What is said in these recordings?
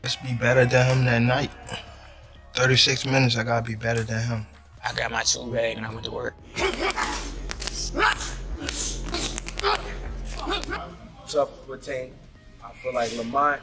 Just be better than him that night. 36 minutes, I gotta be better than him. I got my tool bag and I went to work. Tough for team. I feel like Lamont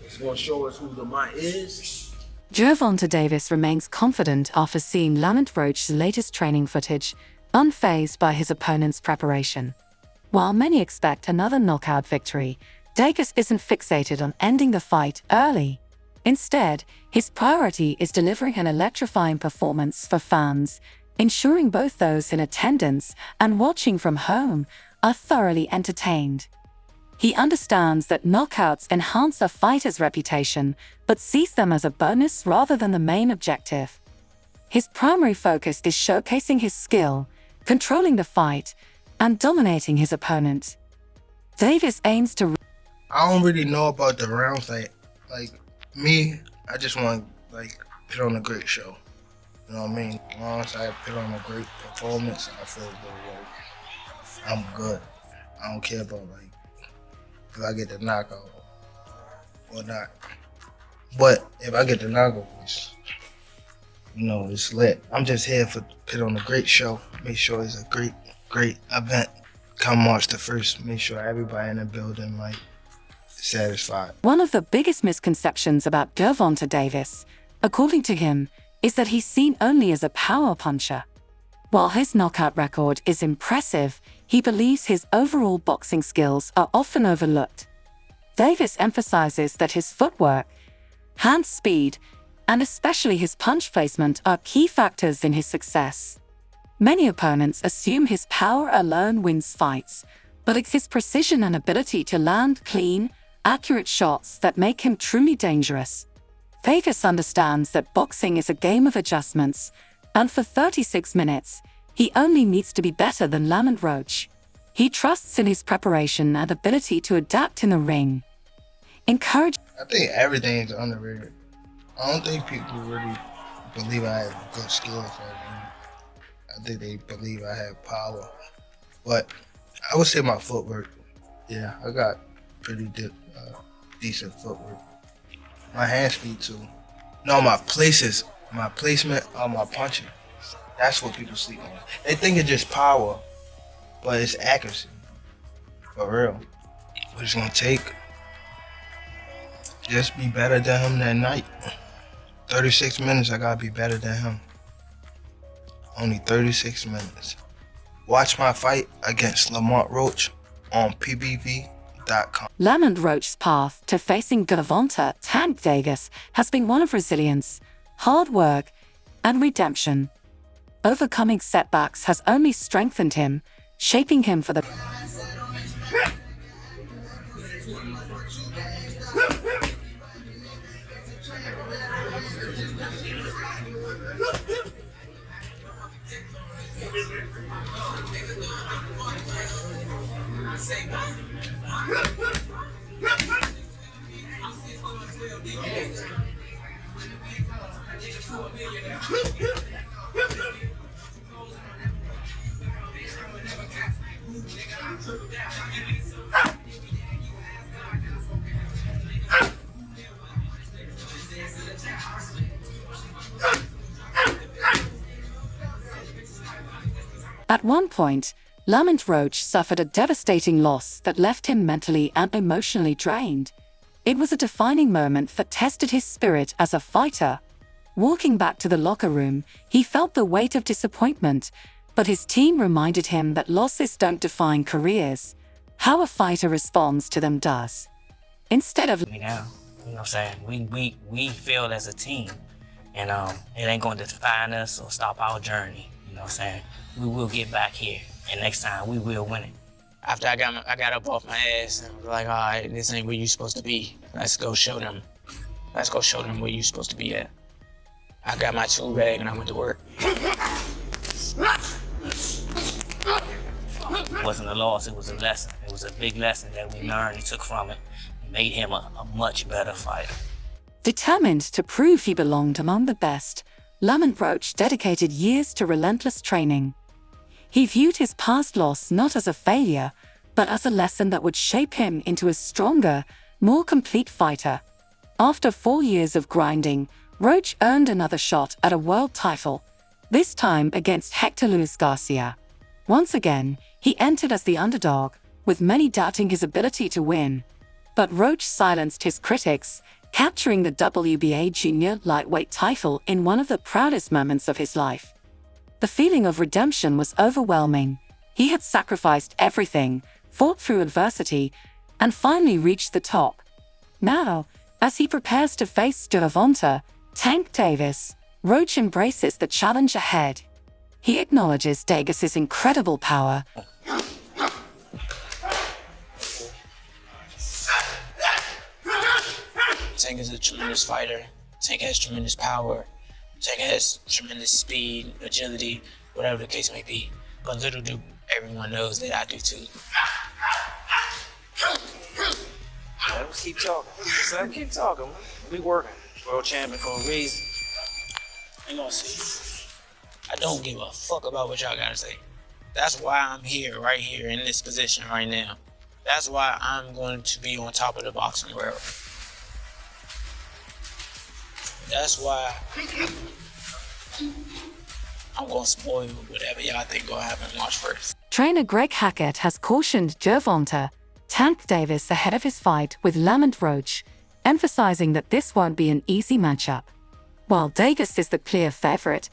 is going to show us who Lamont is. Gervonta Davis remains confident after seeing Lamont Roach's latest training footage, unfazed by his opponent's preparation. While many expect another knockout victory, Davis isn't fixated on ending the fight early. Instead, his priority is delivering an electrifying performance for fans, ensuring both those in attendance and watching from home are thoroughly entertained. He understands that knockouts enhance a fighter's reputation, but sees them as a bonus rather than the main objective. His primary focus is showcasing his skill, controlling the fight, and dominating his opponent. Davis aims to... I don't really know about the rounds. Like me, I just want to put on a great show. You know what I mean? As long as I put on a great performance, I feel good. I'm good. I don't care about if I get the knockout or not. But if I get the knockout, it's lit. I'm just here to put on a great show. Make sure it's a great event. Come March the 1st, make sure everybody in the building satisfied. One of the biggest misconceptions about Gervonta Davis, according to him, is that he's seen only as a power puncher. While his knockout record is impressive, he believes his overall boxing skills are often overlooked. Davis emphasizes that his footwork, hand speed, and especially his punch placement are key factors in his success. Many opponents assume his power alone wins fights, but it's his precision and ability to land clean, accurate shots that make him truly dangerous. Davis understands that boxing is a game of adjustments, and for 36 minutes, he only needs to be better than Lamont Roach. He trusts in his preparation and ability to adapt in the ring. I think everything's underrated. I don't think people really believe I have good skills. I think they believe I have power. But I would say my footwork. Yeah, I got pretty decent footwork. My hand speed too. No, my placement on my punching. That's what people sleep on. They think it's just power, but it's accuracy. For real. What it's gonna take, just be better than him that night. 36 minutes, I gotta be better than him. Only 36 minutes. Watch my fight against Lamont Roach on pbv.com. Lamont Roach's path to facing Gervonta Tank Davis has been one of resilience, hard work, and redemption. Overcoming setbacks has only strengthened him, shaping him for the... At one point, Lamont Roach suffered a devastating loss that left him mentally and emotionally drained. It was a defining moment that tested his spirit as a fighter. Walking back to the locker room, he felt the weight of disappointment, but his team reminded him that losses don't define careers. How a fighter responds to them does. Instead of... You know what I'm saying? We feel as a team, and it ain't going to define us or stop our journey. You know what I'm saying? We will get back here, and next time we will win it. After I got up off my ass and was like, all right, this ain't where you supposed to be. Let's go show them. Let's go show them where you supposed to be at. I got my tool bag and I went to work. It wasn't a loss, it was a lesson. It was a big lesson that we learned and took from it. It made him a much better fighter. Determined to prove he belonged among the best, Lamont Roach dedicated years to relentless training. He viewed his past loss not as a failure, but as a lesson that would shape him into a stronger, more complete fighter. After 4 years of grinding, Roach earned another shot at a world title, this time against Hector Luis Garcia. Once again, he entered as the underdog, with many doubting his ability to win. But Roach silenced his critics, capturing the WBA junior lightweight title in one of the proudest moments of his life. The feeling of redemption was overwhelming. He had sacrificed everything, fought through adversity, and finally reached the top. Now, as he prepares to face Gervonta, Tank Davis, Roach embraces the challenge ahead. He acknowledges Davis's incredible power. Tank is a tremendous fighter. Tank has tremendous power. Tank has tremendous speed, agility, whatever the case may be. But little do everyone knows that I do too. Let us keep talking. Let them keep talking. We working. World champion for a reason. Ain't gonna see. I don't give a fuck about what y'all gotta say. That's why I'm here, right here, in this position right now. That's why I'm going to be on top of the boxing world. That's why I'm gonna spoil whatever y'all think gonna happen March 1st. Trainer Greg Hackett has cautioned Gervonta, Tank Davis ahead of his fight with Lamont Roach, emphasizing that this won't be an easy matchup. While Davis is the clear favorite,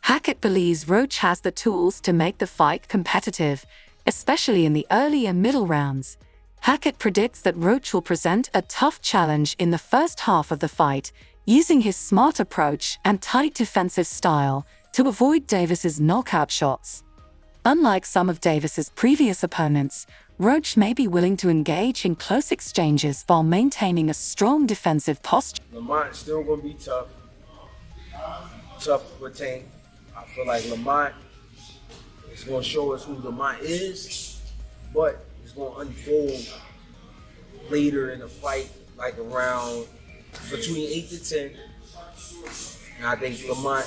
Hackett believes Roach has the tools to make the fight competitive, especially in the early and middle rounds. Hackett predicts that Roach will present a tough challenge in the first half of the fight, using his smart approach and tight defensive style to avoid Davis's knockout shots. Unlike some of Davis's previous opponents, Roach may be willing to engage in close exchanges while maintaining a strong defensive posture. Lamont's still gonna be tough. Tough for Tank. I feel like Lamont is gonna show us who Lamont is, but it's gonna unfold later in the fight, like around between 8 to 10. And I think Lamont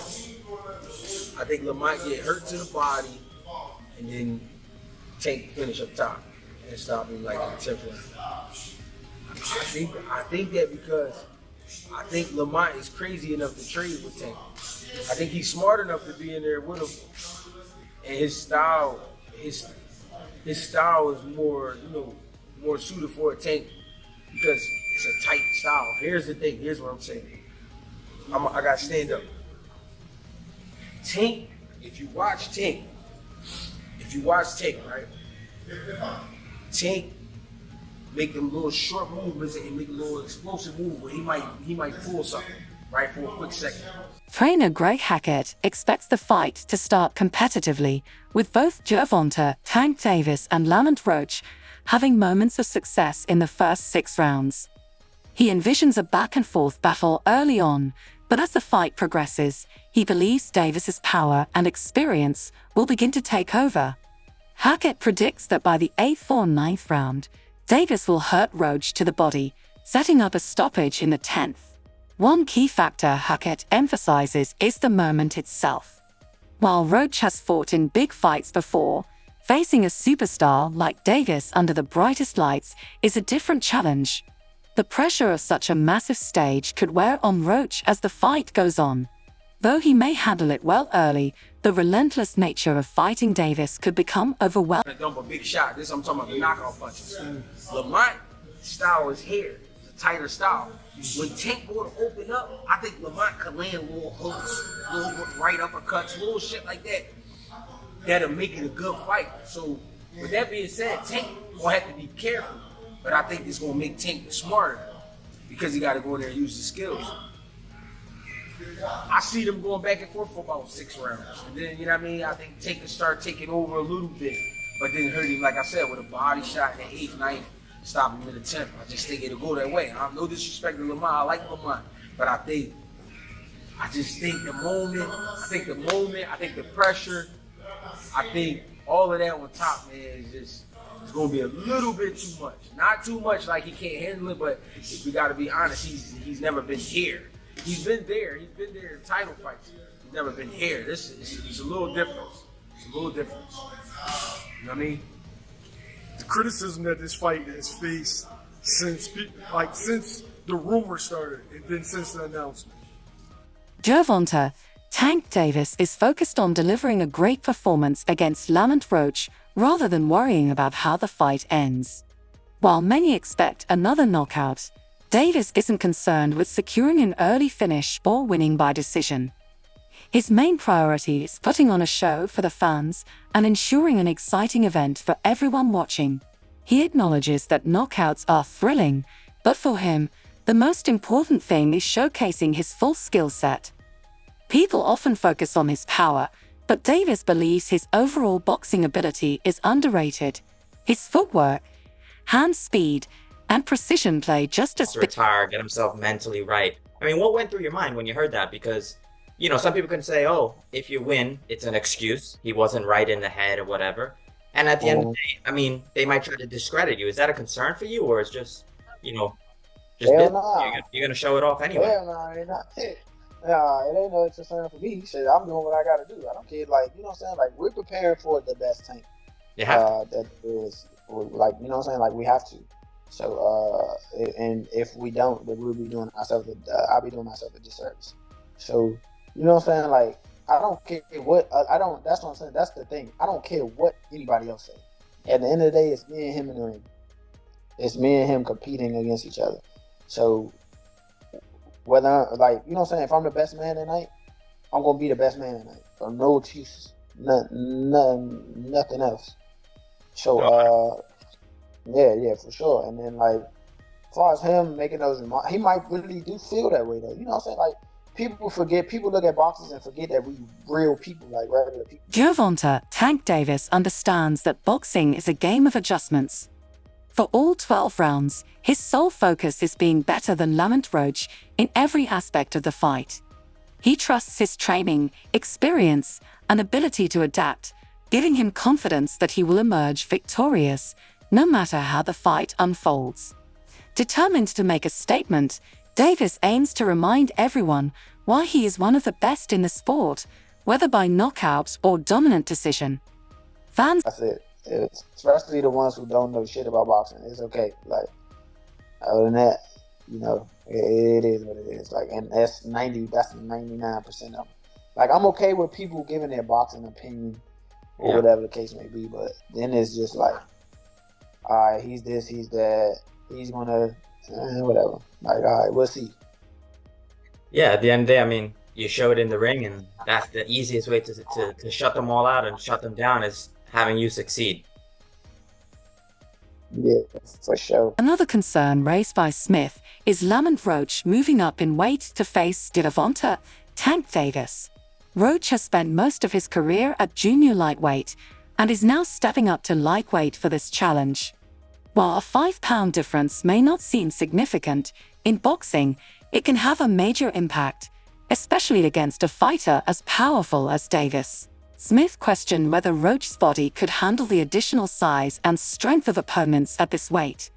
get hurt to the body, and then Tank finish up top and stop him like in the 10th round. I think that because I think Lamont is crazy enough to trade with Tank. I think he's smart enough to be in there with him, and his style is more, more suited for a Tank because it's a tight style. Here's the thing. Here's what I'm saying. I got to stand up. Tank, if you watch Tank, right? Tank make them little short movements and make a little explosive move where he might pull something, right, for a quick second. Trainer Greg Hackett expects the fight to start competitively, with both Gervonta, Tank Davis, and Lamont Roach having moments of success in the first 6 rounds. He envisions a back-and-forth battle early on, but as the fight progresses, he believes Davis's power and experience will begin to take over. Hackett predicts that by the 8th or 9th round, Davis will hurt Roach to the body, setting up a stoppage in the 10th. One key factor Hackett emphasizes is the moment itself. While Roach has fought in big fights before, facing a superstar like Davis under the brightest lights is a different challenge. The pressure of such a massive stage could wear on Roach as the fight goes on. Though he may handle it well early, the relentless nature of fighting Davis could become overwhelming. Dump a big shot. This I'm talking about the knockout punches. Lamont style is here. It's a tighter style. When Tank go to open up, I think Lamont could land little hooks, little right uppercuts, little shit like that. That'll make it a good fight. So with that being said, Tank gonna have to be careful. But I think it's gonna make Tank smarter because he gotta go in there and use his skills. I see them going back and forth for about 6 rounds. And then, you know what I mean? I think Tank can start taking over a little bit. But then hurt him, like I said, with a body shot in the 8th, 9th, stop him in the 10th. I just think it'll go that way. I have no disrespect to Lamont. I like Lamont. But I just think the moment, I think the pressure, I think all of that on top, man, is just, it's going to be a little bit too much. Not too much like he can't handle it, but we got to be honest, he's never been here. He's been there in title fights. He's never been here. This is a little different. It's a little different. You know what I mean? The criticism that this fight has faced since the rumor started, and then since the announcement. Gervonta, Tank Davis is focused on delivering a great performance against Lamont Roach rather than worrying about how the fight ends. While many expect another knockout, Davis isn't concerned with securing an early finish or winning by decision. His main priority is putting on a show for the fans and ensuring an exciting event for everyone watching. He acknowledges that knockouts are thrilling, but for him, the most important thing is showcasing his full skill set. People often focus on his power, but Davis believes his overall boxing ability is underrated. His footwork, hand speed, and precision play just as retire, get himself mentally right. I mean, what went through your mind when you heard that? Because, you know, some people can say, oh, if you win, it's an excuse. He wasn't right in the head or whatever. And at the end of the day, I mean, they might try to discredit you. Is that a concern for you, or is just, you know, just Hell business? nah. You're gonna show it off anyway? Hell no, it ain't not. Nah, it ain't no concern for me. Shit, I'm doing what I gotta do. I don't care. Like, you know what I'm saying? Like, we're preparing for the best team. You have to. That is, like, you know what I'm saying? Like, we have to. So, and if we don't, then we'll be doing ourselves. I'll be doing myself a disservice. So, you know what I'm saying? Like, I don't care what I don't. That's what I'm saying. That's the thing. I don't care what anybody else says. At the end of the day, it's me and him in the ring. It's me and him competing against each other. So, whether, like, you know what I'm saying? If I'm the best man tonight, I'm gonna be the best man tonight. So no excuses, nothing else. So, yeah, for sure. And then, like, as far as him making those remarks, he might really do feel that way, though. You know what I'm saying? Like, people look at boxers and forget that we real people, like regular people. Gervonta, Tank Davis understands that boxing is a game of adjustments. For all 12 rounds, his sole focus is being better than Lamont Roach in every aspect of the fight. He trusts his training, experience, and ability to adapt, giving him confidence that he will emerge victorious, no matter how the fight unfolds. Determined to make a statement, Davis aims to remind everyone why he is one of the best in the sport, whether by knockout or dominant decision. Fans. That's it. Especially the ones who don't know shit about boxing. It's okay. Like, other than that, you know, it is what it is. Like, and that's 99% of them. Like, I'm okay with people giving their boxing opinion or whatever the case may be, but then it's just like, all right, he's this, he's that, he's gonna, whatever. Like, all right, we'll see. Yeah, at the end of the day, I mean, you show it in the ring, and that's the easiest way to shut them all out and shut them down is having you succeed. Yeah, for sure. Another concern raised by Smith is Lamont Roach moving up in weight to face Gervonta, Tank Davis. Roach has spent most of his career at junior lightweight and is now stepping up to lightweight for this challenge. While a 5-pound difference may not seem significant, in boxing, it can have a major impact, especially against a fighter as powerful as Davis. Smith questioned whether Roach's body could handle the additional size and strength of opponents at this weight.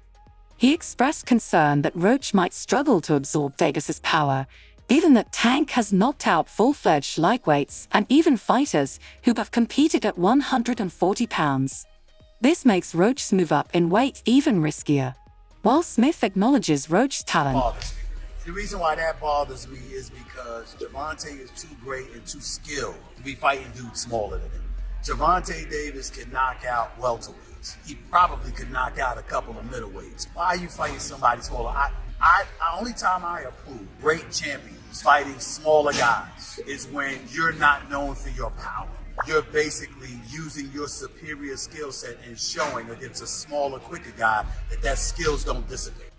He expressed concern that Roach might struggle to absorb Davis's power, given that Tank has knocked out full-fledged lightweights and even fighters who have competed at 140 pounds. This makes Roach's move up in weight even riskier. While Smith acknowledges Roach's talent, the reason why that bothers me is because Gervonta is too great and too skilled to be fighting dudes smaller than him. Gervonta Davis can knock out welterweights. He probably could knock out a couple of middleweights. Why are you fighting somebody smaller? Only time I approve great champions fighting smaller guys is when you're not known for your power. You're basically using your superior skill set and showing against a smaller, quicker guy that skills don't dissipate.